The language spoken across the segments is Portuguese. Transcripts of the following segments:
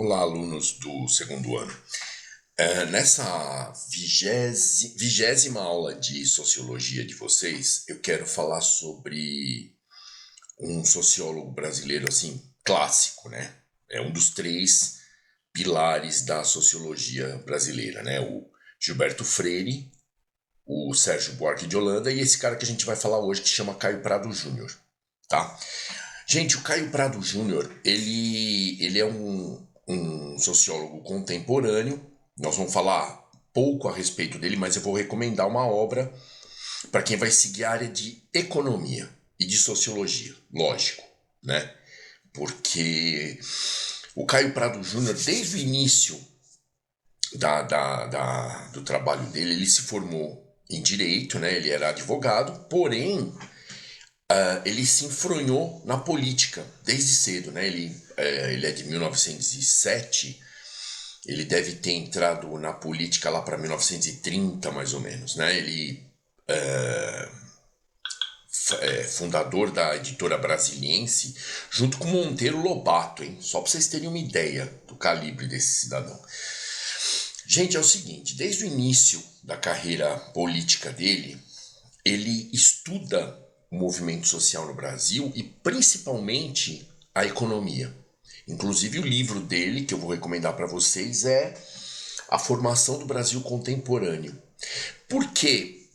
Olá, alunos do segundo ano. Nessa vigésima aula de sociologia de vocês, eu quero falar sobre um sociólogo brasileiro assim clássico, né? É um dos três pilares da sociologia brasileira, né? O Gilberto Freire, o Sérgio Buarque de Holanda e esse cara que a gente vai falar hoje que chama Caio Prado Júnior, tá? Gente, o Caio Prado Júnior, ele é um sociólogo contemporâneo. Nós vamos falar pouco a respeito dele, mas eu vou recomendar uma obra para quem vai seguir a área de economia e de sociologia, lógico, né? Porque o Caio Prado Júnior, desde o início do trabalho dele, ele se formou em direito, né? Ele era advogado, porém ele se enfronhou na política desde cedo, né? Ele é de 1907, ele deve ter entrado na política lá para 1930, mais ou menos, né? Ele é fundador da editora Brasiliense, junto com Monteiro Lobato, hein? Só para vocês terem uma ideia do calibre desse cidadão. Gente, é o seguinte, desde o início da carreira política dele, ele estuda o movimento social no Brasil e principalmente a economia. Inclusive o livro dele, que eu vou recomendar para vocês, é A Formação do Brasil Contemporâneo. Porque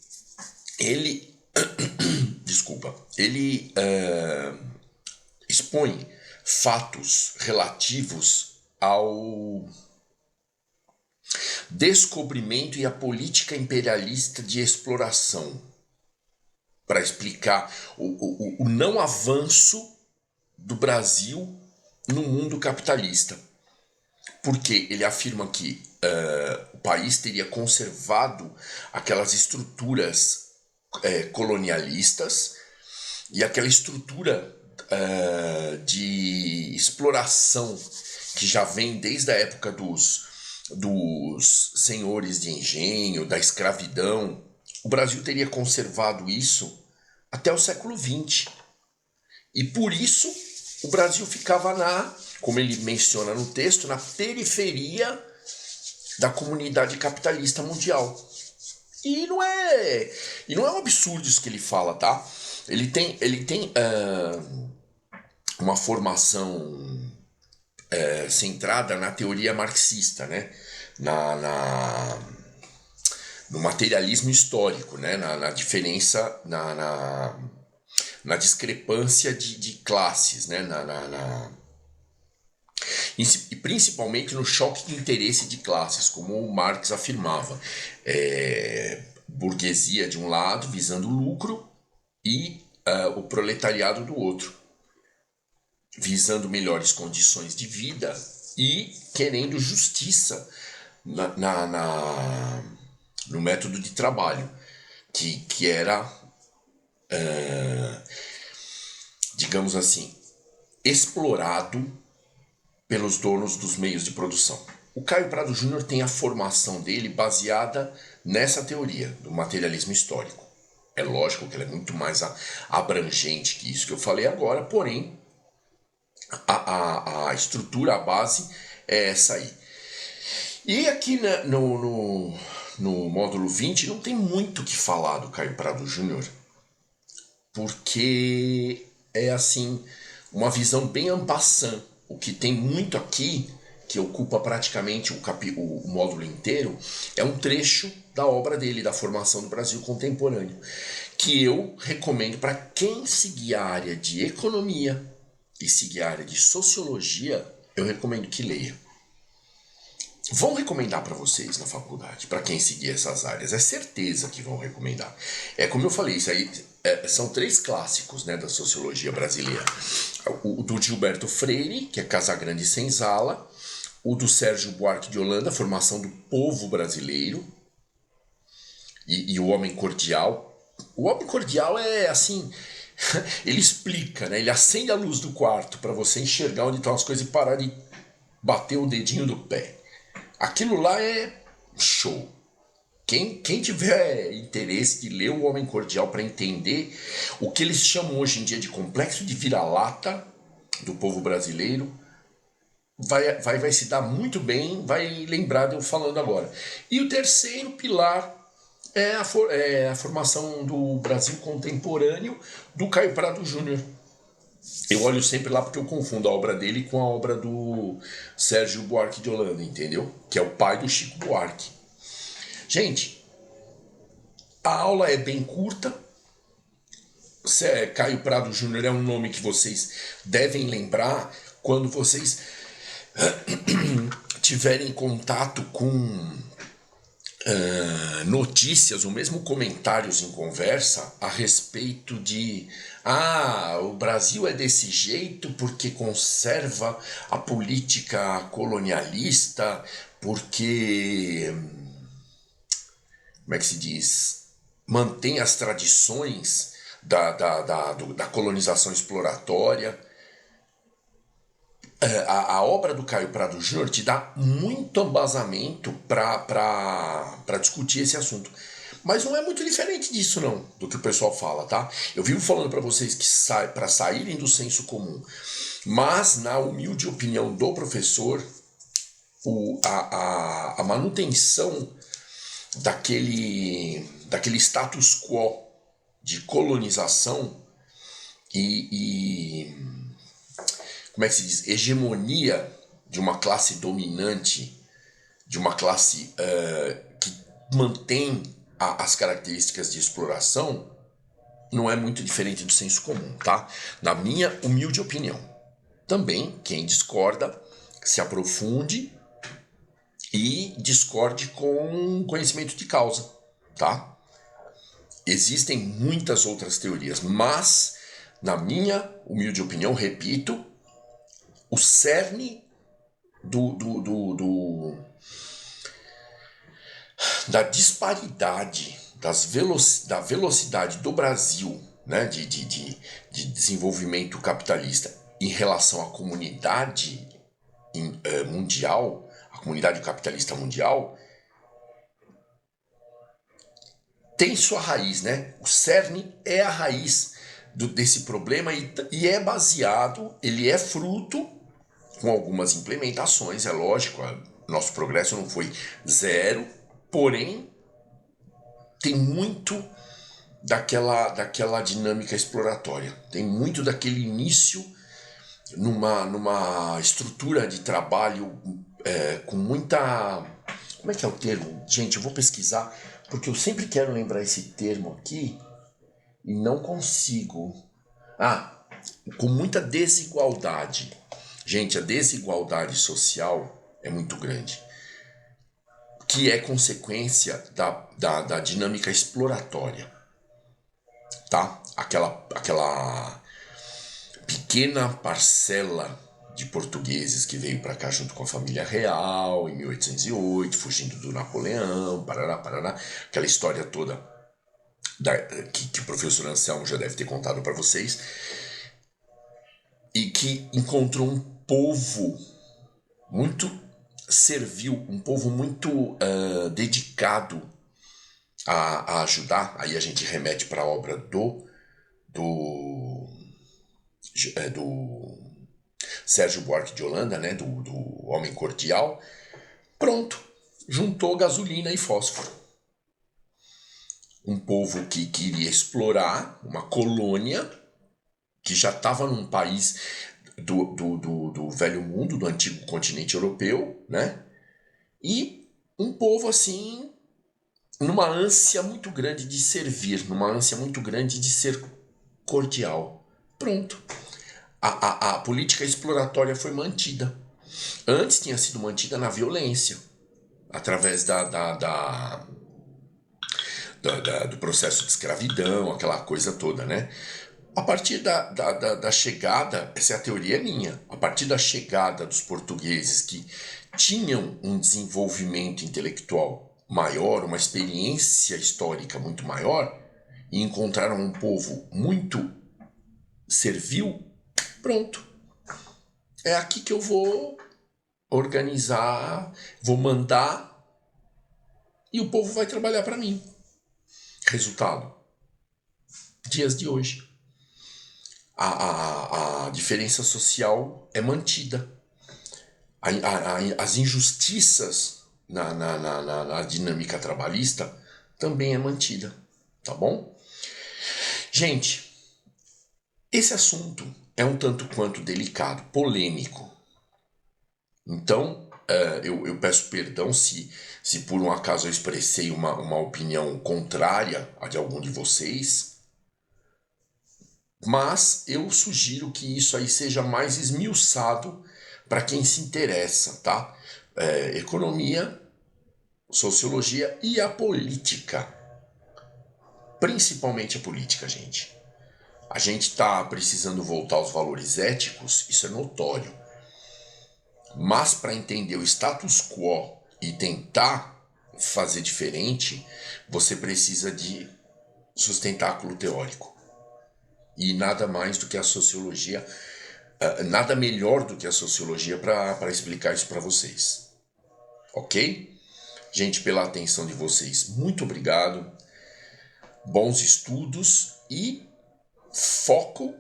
ele, desculpa, ele expõe fatos relativos ao descobrimento e a política imperialista de exploração, para explicar o não avanço do Brasil no mundo capitalista. Porque ele afirma que o país teria conservado aquelas estruturas colonialistas e aquela estrutura de exploração que já vem desde a época dos senhores de engenho, da escravidão. O Brasil teria conservado isso até o século XX. E por isso o Brasil ficava como ele menciona no texto, na periferia da comunidade capitalista mundial. E não é um absurdo isso que ele fala, tá? Ele tem uma formação centrada na teoria marxista, né? No materialismo histórico, né? Na diferença, na discrepância de classes, né? E principalmente no choque de interesse de classes, como o Marx afirmava. Burguesia de um lado, visando lucro, e o proletariado do outro, visando melhores condições de vida e querendo justiça no método de trabalho, que era, digamos assim, explorado pelos donos dos meios de produção. O Caio Prado Júnior tem a formação dele baseada nessa teoria do materialismo histórico. É lógico que ela é muito mais abrangente que isso que eu falei agora, porém a estrutura, a base é essa aí. E aqui no módulo 20 não tem muito o que falar do Caio Prado Júnior, porque é assim uma visão bem en passant. O que tem muito aqui, que ocupa praticamente o módulo inteiro, é um trecho da obra dele, da Formação do Brasil Contemporâneo, que eu recomendo para quem seguir a área de economia e seguir a área de sociologia, eu recomendo que leia. Vão recomendar para vocês na faculdade, para quem seguir essas áreas, é certeza que vão recomendar. Como eu falei, isso aí são três clássicos, né, da sociologia brasileira. O do Gilberto Freire, que é Casagrande e Senzala, o do Sérgio Buarque de Holanda, Formação do Povo Brasileiro, e o Homem Cordial. O Homem Cordial é assim, ele explica, né, ele acende a luz do quarto para você enxergar onde estão as coisas e parar de bater o dedinho do pé. Aquilo lá é show. Quem tiver interesse de ler O Homem Cordial para entender o que eles chamam hoje em dia de complexo de vira-lata do povo brasileiro, vai se dar muito bem, vai lembrar de eu falando agora. E o terceiro pilar é a formação do Brasil contemporâneo do Caio Prado Júnior. Eu olho sempre lá porque eu confundo a obra dele com a obra do Sérgio Buarque de Holanda, entendeu? Que é o pai do Chico Buarque. Gente, a aula é bem curta. Caio Prado Júnior é um nome que vocês devem lembrar quando vocês tiverem contato com notícias ou mesmo comentários em conversa a respeito de o Brasil é desse jeito porque conserva a política colonialista, porque, como é que se diz, mantém as tradições da colonização exploratória. A obra do Caio Prado Júnior te dá muito embasamento para discutir esse assunto. Mas não é muito diferente disso, não, do que o pessoal fala, tá? Eu vivo falando para vocês que para saírem do senso comum. Mas, na humilde opinião do professor, a manutenção daquele status quo de colonização e como é que se diz, hegemonia de uma classe dominante, de uma classe que mantém as características de exploração, não é muito diferente do senso comum, tá? Na minha humilde opinião. Também, quem discorda, se aprofunde e discorde com conhecimento de causa, tá? Existem muitas outras teorias, mas, na minha humilde opinião, repito, o cerne da disparidade, da velocidade do Brasil, né, de desenvolvimento capitalista em relação à comunidade mundial, a comunidade capitalista mundial, tem sua raiz, né? O cerne é a raiz desse problema e é baseado, ele é fruto, com algumas implementações, é lógico, nosso progresso não foi zero, porém tem muito daquela dinâmica exploratória, tem muito daquele início numa estrutura de trabalho com muita... Como é que é o termo? Gente, eu vou pesquisar, porque eu sempre quero lembrar esse termo aqui e não consigo. Com muita desigualdade. Gente, a desigualdade social é muito grande, que é consequência da dinâmica exploratória, tá? Aquela pequena parcela de portugueses que veio para cá junto com a família real em 1808, fugindo do Napoleão, parará, aquela história toda que o professor Anselmo já deve ter contado para vocês, e que encontrou um povo muito servil, um povo muito dedicado a ajudar. Aí a gente remete para a obra do Sérgio Buarque de Holanda, né, do Homem Cordial. Pronto, juntou gasolina e fósforo. Um povo que queria explorar uma colônia que já estava num país do velho mundo, do antigo continente europeu, né? E um povo assim, numa ânsia muito grande de servir, numa ânsia muito grande de ser cordial. Pronto. A política exploratória foi mantida. Antes tinha sido mantida na violência, através do processo de escravidão, aquela coisa toda, né? A partir da chegada, essa é a teoria minha, a partir da chegada dos portugueses que tinham um desenvolvimento intelectual maior, uma experiência histórica muito maior, e encontraram um povo muito servil, pronto. É aqui que eu vou organizar, vou mandar, e o povo vai trabalhar para mim. Resultado: dias de hoje. A diferença social é mantida. as injustiças na dinâmica trabalhista também é mantida, tá bom? Gente, esse assunto é um tanto quanto delicado, polêmico. Então, eu peço perdão se por um acaso eu expressei uma opinião contrária a de algum de vocês, mas eu sugiro que isso aí seja mais esmiuçado para quem se interessa, tá? Economia, sociologia e a política. Principalmente a política, gente. A gente está precisando voltar aos valores éticos, isso é notório. Mas para entender o status quo e tentar fazer diferente, você precisa de sustentáculo teórico. E nada mais do que a sociologia, nada melhor do que a sociologia para explicar isso para vocês. Ok? Gente, pela atenção de vocês, muito obrigado. Bons estudos e foco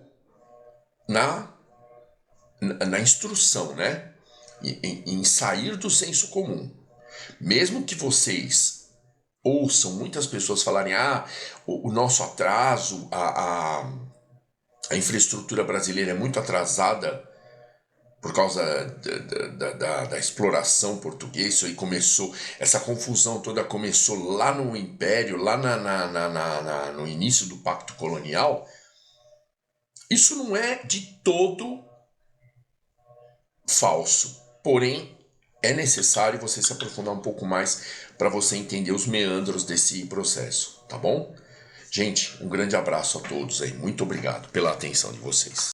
na instrução, né? Em sair do senso comum. Mesmo que vocês ouçam muitas pessoas falarem o nosso atraso, a infraestrutura brasileira é muito atrasada por causa da exploração portuguesa, isso aí começou, essa confusão toda começou lá no Império, lá no início do Pacto Colonial. Isso não é de todo falso, porém é necessário você se aprofundar um pouco mais para você entender os meandros desse processo, tá bom? Gente, um grande abraço a todos aí, muito obrigado pela atenção de vocês.